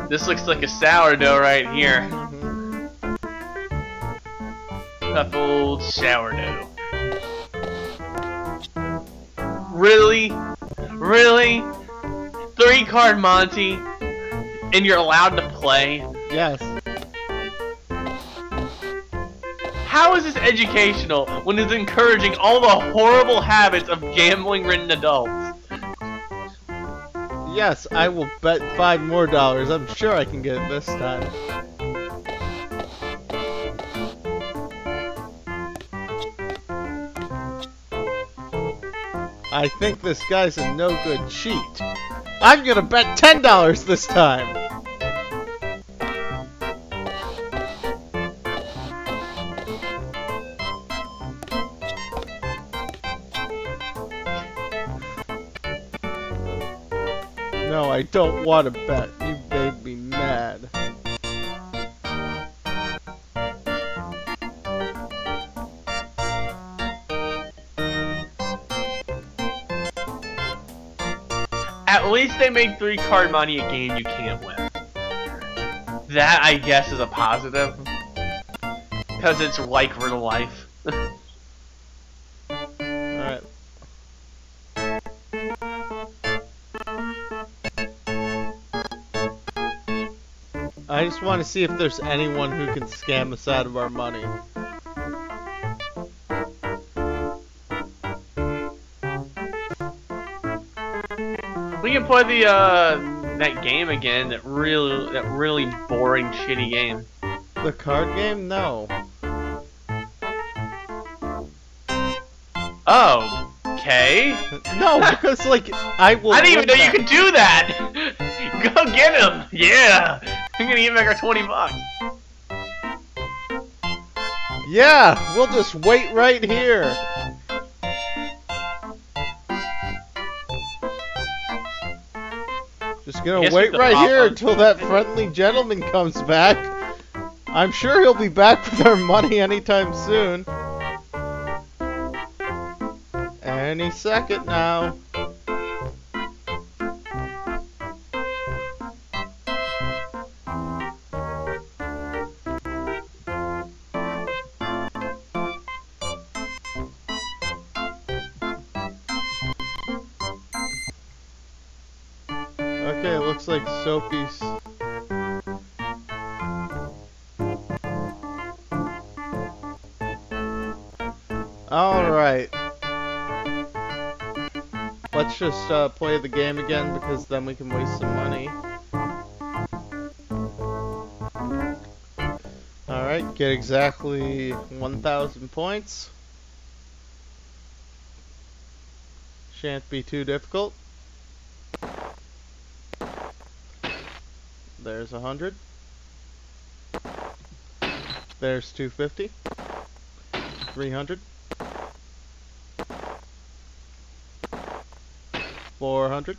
[SPEAKER 2] This looks like a sourdough right here. Coupled sourdough. Really? Really? 3-card Monty? And you're allowed to play?
[SPEAKER 1] Yes.
[SPEAKER 2] How is this educational when it's encouraging all the horrible habits of gambling-ridden adults?
[SPEAKER 1] Yes, I will bet $5 more. I'm sure I can get it this time. I think this guy's a no-good cheat. I'm gonna bet $10 this time! No, I don't want to bet. You made me mad.
[SPEAKER 2] At least they made 3-card money a game you can't win. That, I guess, is a positive. Because it's like real life.
[SPEAKER 1] Alright. I just want to see if there's anyone who can scam us out of our money.
[SPEAKER 2] to play the that game again. That really boring, shitty game.
[SPEAKER 1] The card game? No.
[SPEAKER 2] Oh, okay.
[SPEAKER 1] No, because like I will.
[SPEAKER 2] I didn't even know
[SPEAKER 1] win
[SPEAKER 2] you could do that. Go get him. Yeah, I'm gonna get back our $20.
[SPEAKER 1] Yeah, we'll just wait right here. Just gonna wait right here until that friendly gentleman comes back. I'm sure he'll be back with our money anytime soon. Any second now. Okay, it looks like Sophie's. Alright. Let's just play the game again because then we can waste some money. Alright, get exactly 1,000 points. Shan't be too difficult. There's 100. There's 250. 300. 400.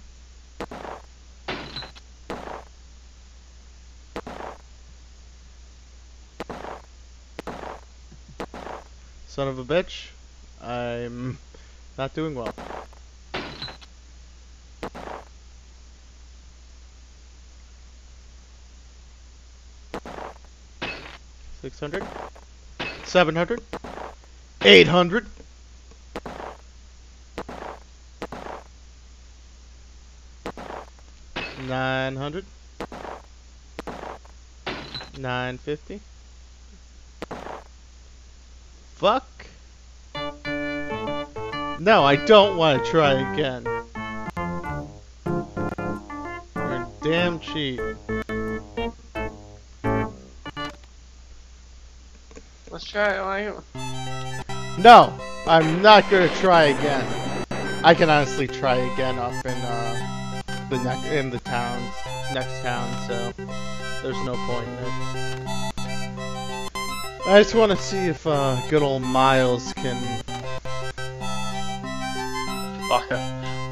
[SPEAKER 1] Son of a bitch. I'm not doing well. 600. 700. 800. 900. 950. Fuck. No, I don't want to try again. You're a damn cheat.
[SPEAKER 2] Let's try.
[SPEAKER 1] No, I'm not gonna try again. I can honestly try again up in the next town, so there's no point in it. I just want to see if good old Miles can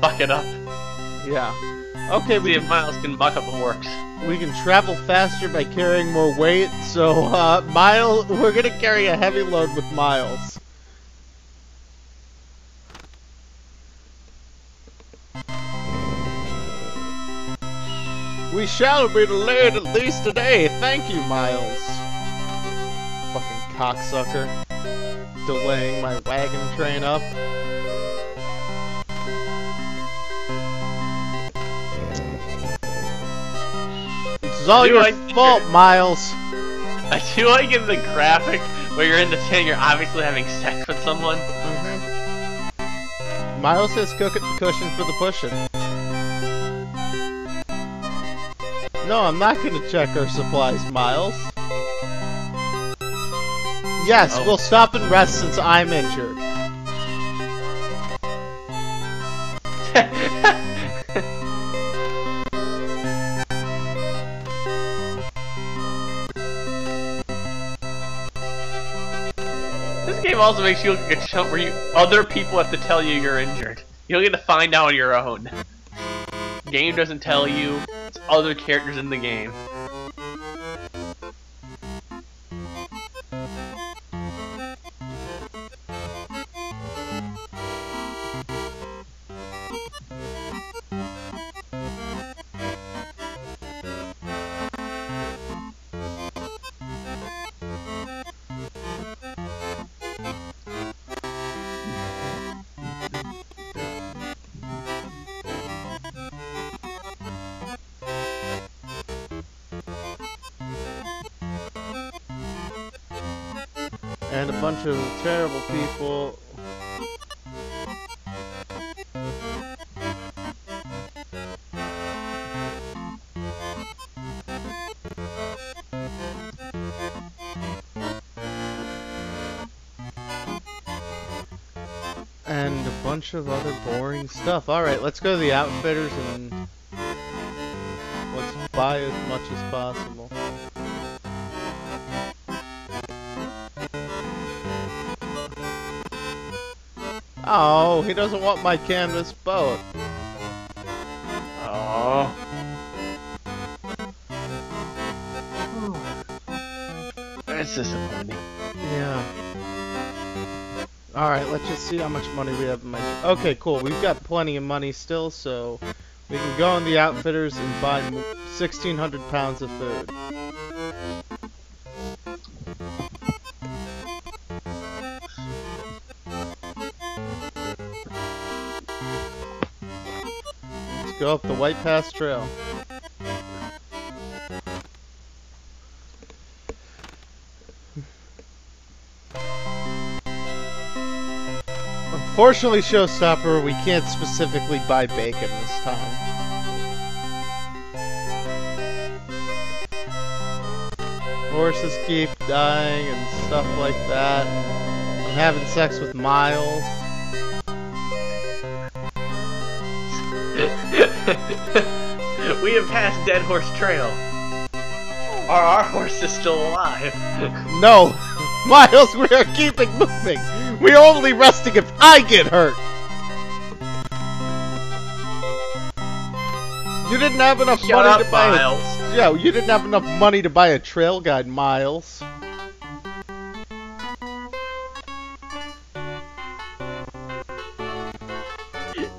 [SPEAKER 2] buck it up.
[SPEAKER 1] Yeah. Okay,
[SPEAKER 2] See if Miles can buck up the works.
[SPEAKER 1] We can travel faster by carrying more weight, so Miles, we're gonna carry a heavy load with Miles. We shall be delayed at least today. Thank you, Miles. Fucking cocksucker. Delaying my wagon train up. This is all your fault, Miles.
[SPEAKER 2] I do like in the graphic where you're in the tent, you're obviously having sex with someone.
[SPEAKER 1] Miles says cook at the cushion for the pushing. No, I'm not gonna check our supplies, Miles. Yes, we'll stop and rest since I'm injured.
[SPEAKER 2] This game also makes you look like a chump where other people have to tell you you're injured. You don't get to find out on your own. Game doesn't tell you. It's other characters in the game.
[SPEAKER 1] And a bunch of terrible people. And a bunch of other boring stuff. Alright, let's go to the outfitters and let's buy as much as possible. Oh, he doesn't want my canvas boat.
[SPEAKER 2] Oh. That's disappointing.
[SPEAKER 1] Yeah. Alright, let's just see how much money we have in my... Okay, cool. We've got plenty of money still, so we can go in the outfitters and buy 1,600 pounds of food. Let's go up the White Pass Trail. Unfortunately, Showstopper, we can't specifically buy bacon this time. Horses keep dying and stuff like that. I'm having sex with Miles.
[SPEAKER 2] We have passed Dead Horse Trail. Are our horses still alive?
[SPEAKER 1] No! Miles, we are keeping moving! We are only resting if I get hurt! You didn't have enough money to buy
[SPEAKER 2] Miles.
[SPEAKER 1] Yeah, you didn't have enough money to buy a trail guide, Miles.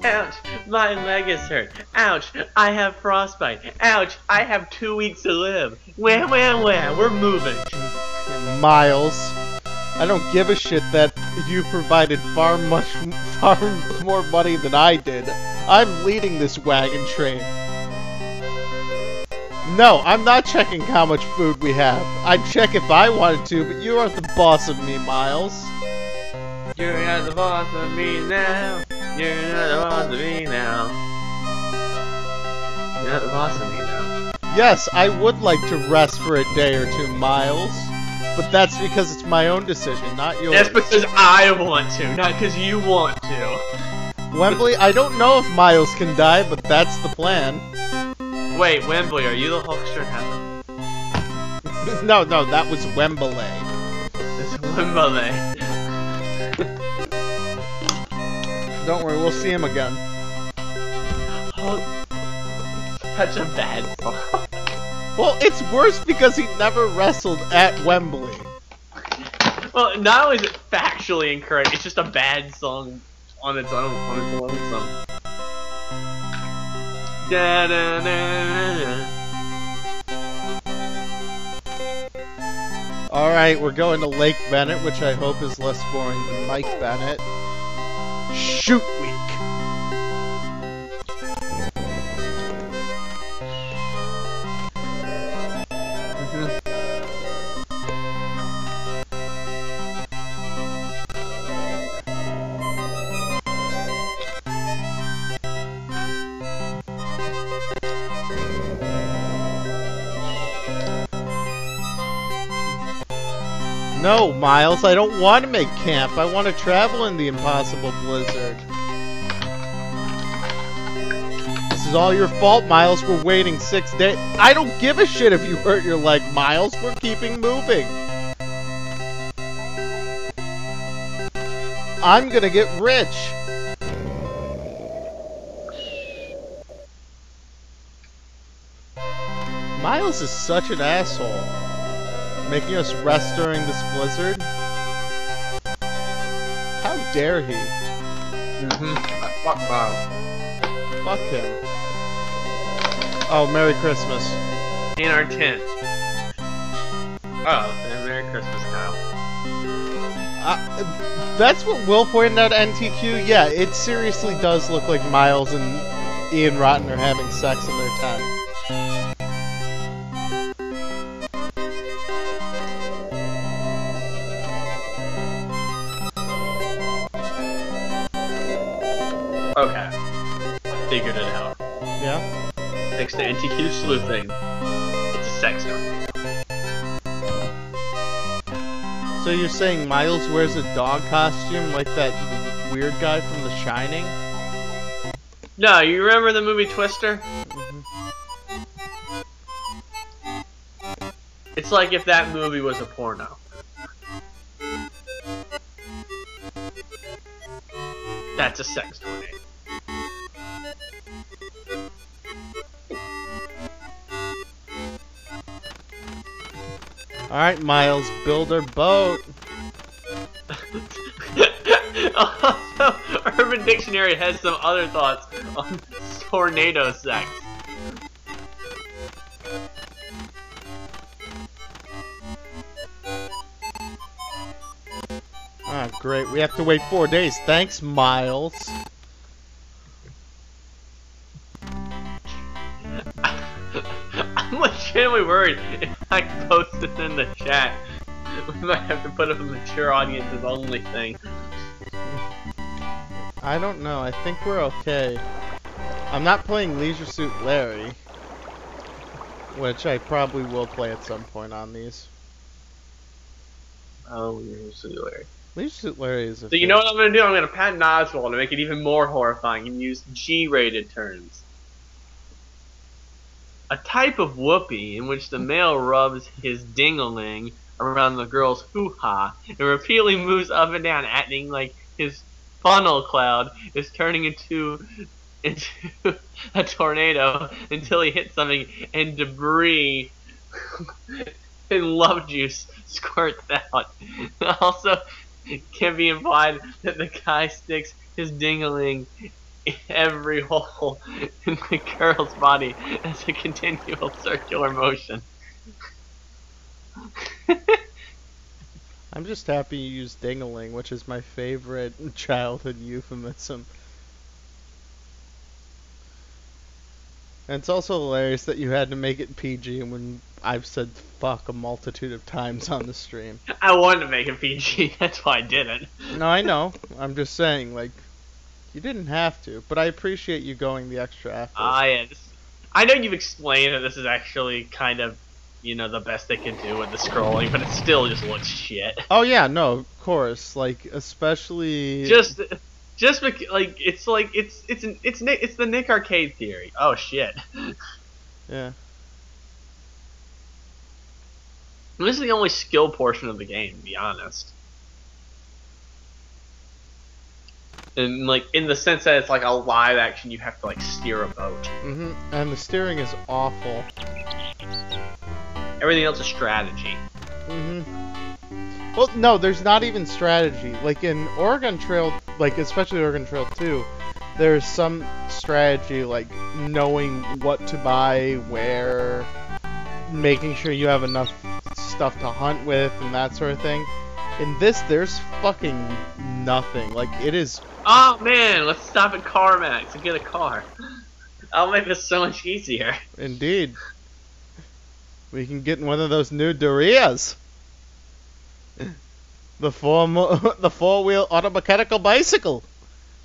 [SPEAKER 2] Ouch, my leg is hurt. Ouch, I have frostbite. Ouch, I have 2 weeks to live. Where, we're moving.
[SPEAKER 1] Miles, I don't give a shit that you provided far more money than I did. I'm leading this wagon train. No, I'm not checking how much food we have. I'd check if I wanted to, but you aren't the boss of me, Miles.
[SPEAKER 2] You're not the boss of me now. You're not the boss of me now. You're not the boss of me now.
[SPEAKER 1] Yes, I would like to rest for a day or two, Miles. But that's because it's my own decision, not yours.
[SPEAKER 2] That's because I want to, not because you want to.
[SPEAKER 1] Wembley, I don't know if Miles can die, but that's the plan.
[SPEAKER 2] Wait, Wembley, are you the Hulkster in heaven?
[SPEAKER 1] No, that was Wembley.
[SPEAKER 2] It's Wembley.
[SPEAKER 1] Don't worry, we'll see him again.
[SPEAKER 2] Oh, such a bad song.
[SPEAKER 1] Well, it's worse because he never wrestled at Wembley.
[SPEAKER 2] Well, not only is it factually incorrect, it's just a bad song on its own, song. Da, da, da, da.
[SPEAKER 1] Alright, we're going to Lake Bennett, which I hope is less boring than Mike Bennett. Shoot week! No, Miles, I don't want to make camp. I want to travel in the impossible blizzard. This is all your fault, Miles. We're waiting 6 days. I don't give a shit if you hurt your leg, Miles. We're keeping moving. I'm gonna get rich. Miles is such an asshole. Making us rest during this blizzard? How dare he?
[SPEAKER 2] Fuck Miles.
[SPEAKER 1] Fuck him. Oh, Merry Christmas.
[SPEAKER 2] In our tent. Oh, and Merry Christmas, Kyle.
[SPEAKER 1] That's what Will pointed out at NTQ. Yeah, it seriously does look like Miles and Ian Rotten are having sex in their tent.
[SPEAKER 2] Okay. Figured it out.
[SPEAKER 1] Yeah?
[SPEAKER 2] Thanks to NTQ sleuthing. It's a sex tornado.
[SPEAKER 1] So you're saying Miles wears a dog costume like that weird guy from The Shining?
[SPEAKER 2] No, you remember the movie Twister?
[SPEAKER 1] Mhm.
[SPEAKER 2] It's like if that movie was a porno. That's a sex tornado.
[SPEAKER 1] Alright, Miles, build our boat.
[SPEAKER 2] Also, Urban Dictionary has some other thoughts on tornado sex.
[SPEAKER 1] Ah, great. We have to wait 4 days. Thanks, Miles.
[SPEAKER 2] I'm legitimately worried if I post this in the chat, we might have to put up a mature audiences only thing.
[SPEAKER 1] I don't know. I think we're okay. I'm not playing Leisure Suit Larry, which I probably will play at some point on these.
[SPEAKER 2] Oh, you're so hilarious.
[SPEAKER 1] Leisure Suit Larry is a
[SPEAKER 2] So you know what I'm gonna do? I'm gonna patent Oswald to make it even more horrifying and use G-rated terms. A type of whoopee in which the male rubs his ding-a-ling around the girl's hoo-ha and repeatedly moves up and down, acting like his funnel cloud is turning into a tornado until he hits something and debris and love juice squirts out. Also, it can be implied that the guy sticks his ding-a-ling in every hole in the girl's body as a continual circular motion.
[SPEAKER 1] I'm just happy you used ding-a-ling, which is my favorite childhood euphemism. And it's also hilarious that you had to make it PG when I've said fuck a multitude of times on the stream.
[SPEAKER 2] I wanted to make it PG, that's why I didn't.
[SPEAKER 1] No, I know. I'm just saying, like, you didn't have to, but I appreciate you going the extra effort.
[SPEAKER 2] Yeah, I know you've explained that this is actually kind of, the best they can do with the scrolling, but it still just looks shit.
[SPEAKER 1] Oh yeah, no, of course. Like, especially
[SPEAKER 2] Just like it's the Nick Arcade theory. Oh shit.
[SPEAKER 1] yeah.
[SPEAKER 2] This is the only skill portion of the game, to be honest. And like in the sense that it's like a live action, you have to like steer a boat.
[SPEAKER 1] And the steering is awful.
[SPEAKER 2] Everything else is strategy.
[SPEAKER 1] Well, no, there's not even strategy. Like in Oregon Trail, like especially Oregon Trail 2, there's some strategy, like knowing what to buy, where, making sure you have enough stuff to hunt with, and that sort of thing. In this, there's fucking nothing. Like, it is...
[SPEAKER 2] Oh man, let's stop at CarMax and get a car. I'll make this so much easier.
[SPEAKER 1] Indeed. We can get in one of those new Dorias. The four-wheel automechanical bicycle.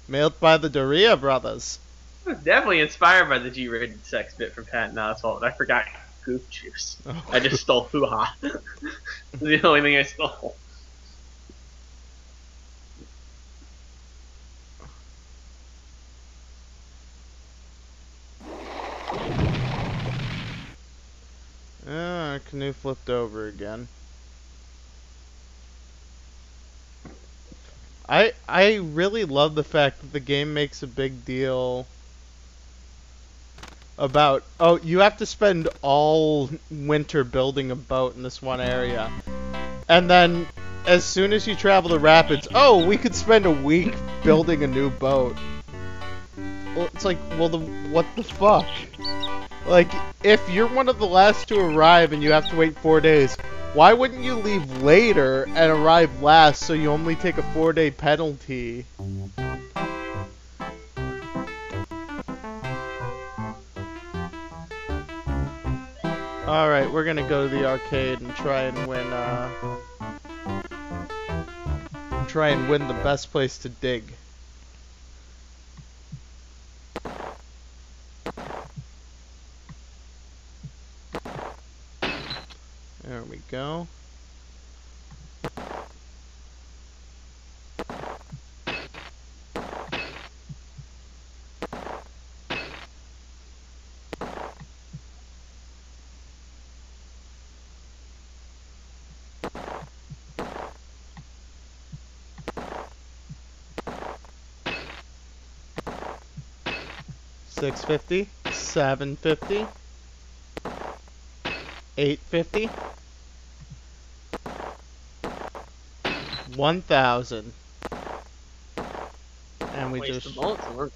[SPEAKER 1] Made by the Doria brothers.
[SPEAKER 2] I was definitely inspired by the G-rated sex bit from Patton Oswalt. I forgot Goof Juice.
[SPEAKER 1] Oh.
[SPEAKER 2] I just stole hoo-ha. The only thing I stole.
[SPEAKER 1] Ah, canoe flipped over again. I really love the fact that the game makes a big deal about, oh, you have to spend all winter building a boat in this one area. And then, as soon as you travel the rapids, oh, we could spend a week building a new boat. Well, it's like, well, what the fuck? Like, if you're one of the last to arrive and you have to wait 4 days, why wouldn't you leave later and arrive last so you only take a 4-day penalty? Alright, we're gonna go to the arcade and try and win the best place to dig. There we go. $650, $750, $850, $1,000. And we
[SPEAKER 2] Waste
[SPEAKER 1] just...
[SPEAKER 2] the bullets.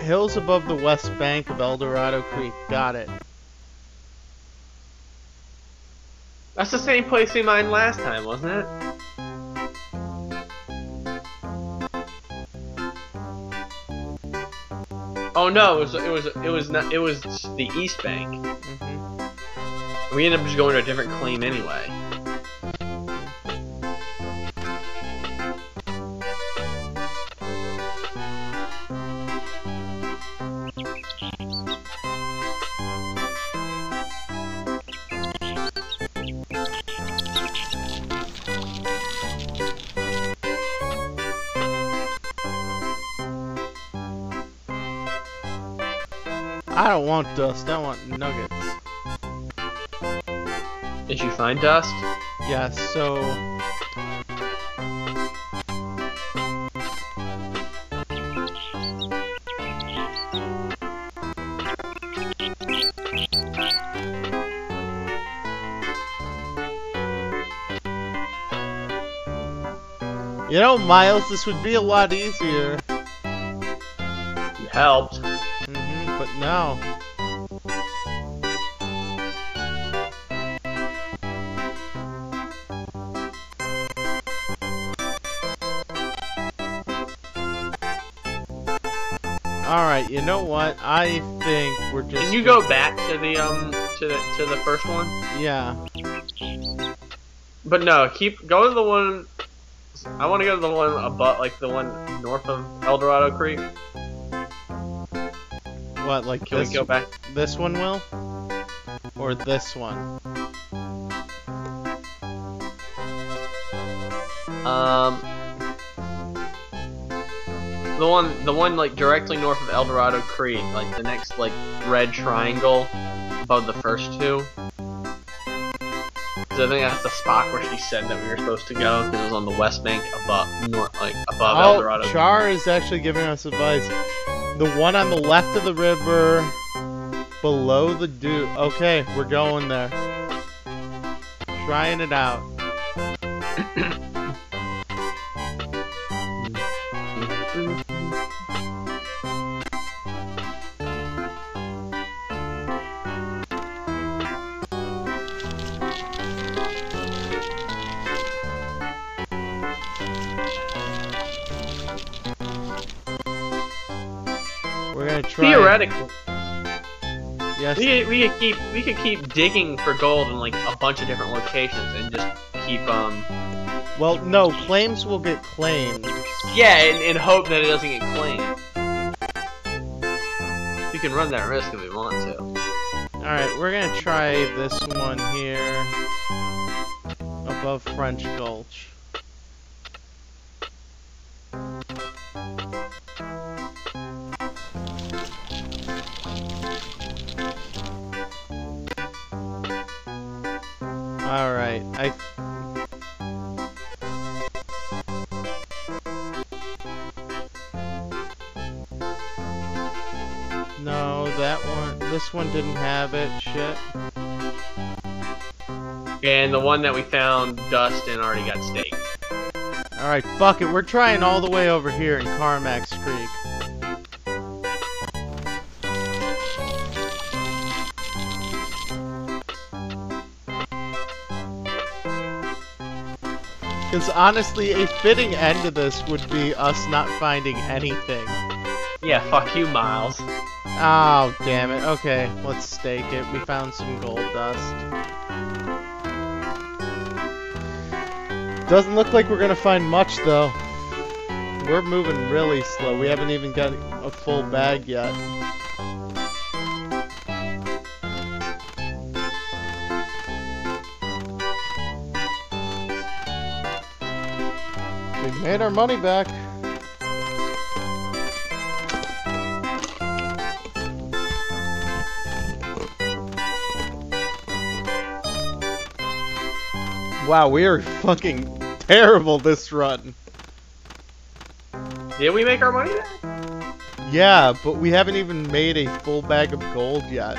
[SPEAKER 1] Hills above the west bank of El Dorado Creek. Got it.
[SPEAKER 2] That's the same place we mined last time, wasn't it? Oh no, it was the East Bank.
[SPEAKER 1] Mm-hmm.
[SPEAKER 2] We ended up just going to a different claim anyway.
[SPEAKER 1] I don't want dust, I want nuggets.
[SPEAKER 2] Did you find dust?
[SPEAKER 1] Yes, so... You know, Miles, this would be a lot easier.
[SPEAKER 2] You helped.
[SPEAKER 1] But no. Alright, you know what? I think we're just...
[SPEAKER 2] Can you go back to the to the first one?
[SPEAKER 1] Yeah.
[SPEAKER 2] But no, go to the one. I want to go to the one above, like the one north of El Dorado Creek.
[SPEAKER 1] What, like
[SPEAKER 2] Can
[SPEAKER 1] this?
[SPEAKER 2] we go back?
[SPEAKER 1] This one will? Or this one?
[SPEAKER 2] The one like directly north of El Dorado Creek, like the next like red triangle above the first two. Because I think that's the spot where she said that we were supposed to go, because it was on the west bank above El Dorado.
[SPEAKER 1] Char is actually giving us advice. The one on the left of the river, below the dew. Okay, we're going there. Trying it out. We're gonna try.
[SPEAKER 2] Theoretically,
[SPEAKER 1] yes.
[SPEAKER 2] we could keep digging for gold in like a bunch of different locations and just keep
[SPEAKER 1] Well, no, claims will get claimed.
[SPEAKER 2] Yeah, and hope that it doesn't get claimed. We can run that risk if we want to.
[SPEAKER 1] Alright, we're gonna try this one here. Above French Gulch. Alright, No, that one, this one didn't have it, shit.
[SPEAKER 2] And the one that we found dust in already got staked.
[SPEAKER 1] Alright, fuck it, we're trying all the way over here in Carmack's Creek. Because honestly, a fitting end to this would be us not finding anything.
[SPEAKER 2] Yeah, fuck you, Miles.
[SPEAKER 1] Oh, damn it. Okay, let's stake it. We found some gold dust. Doesn't look like we're gonna find much, though. We're moving really slow. We haven't even got a full bag yet. We made our money back. Wow, we are fucking terrible this run.
[SPEAKER 2] Did we make our money back?
[SPEAKER 1] Yeah, but we haven't even made a full bag of gold yet.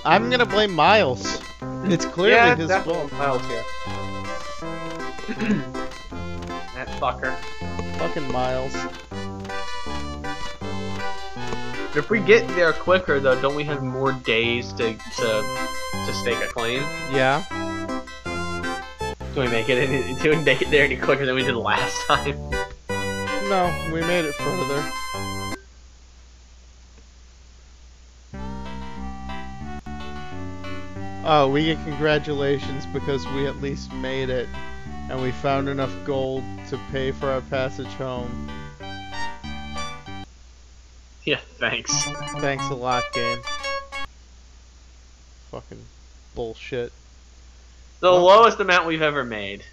[SPEAKER 1] I'm gonna blame Miles. It's clearly
[SPEAKER 2] Yeah,
[SPEAKER 1] his
[SPEAKER 2] definitely
[SPEAKER 1] fault.
[SPEAKER 2] Miles here. That fucker.
[SPEAKER 1] Fucking Miles.
[SPEAKER 2] If we get there quicker, though, don't we have more days to stake a claim?
[SPEAKER 1] Yeah.
[SPEAKER 2] Do we make it there any quicker than we did last time?
[SPEAKER 1] No, we made it further. Oh, we get congratulations because we at least made it. And we found enough gold to pay for our passage home.
[SPEAKER 2] Yeah, thanks.
[SPEAKER 1] Thanks a lot, game. Fucking bullshit.
[SPEAKER 2] The
[SPEAKER 1] Well-
[SPEAKER 2] lowest amount we've ever made.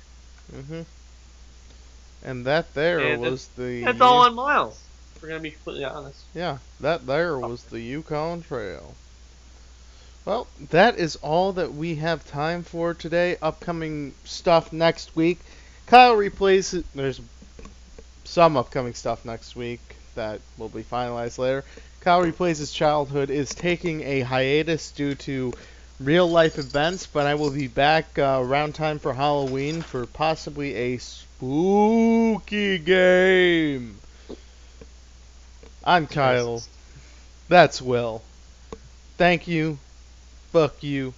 [SPEAKER 1] And that there
[SPEAKER 2] And
[SPEAKER 1] was the...
[SPEAKER 2] That's all on Miles. If we're gonna be completely honest.
[SPEAKER 1] Yeah, that there was the Yukon Trail. Well, that is all that we have time for today. Upcoming stuff next week. Kyle replays it. There's some upcoming stuff next week that will be finalized later. Kyle Replays His Childhood is taking a hiatus due to real life events, but I will be back around time for Halloween for possibly a spooky game. I'm Kyle. That's Will. Thank you. Fuck you.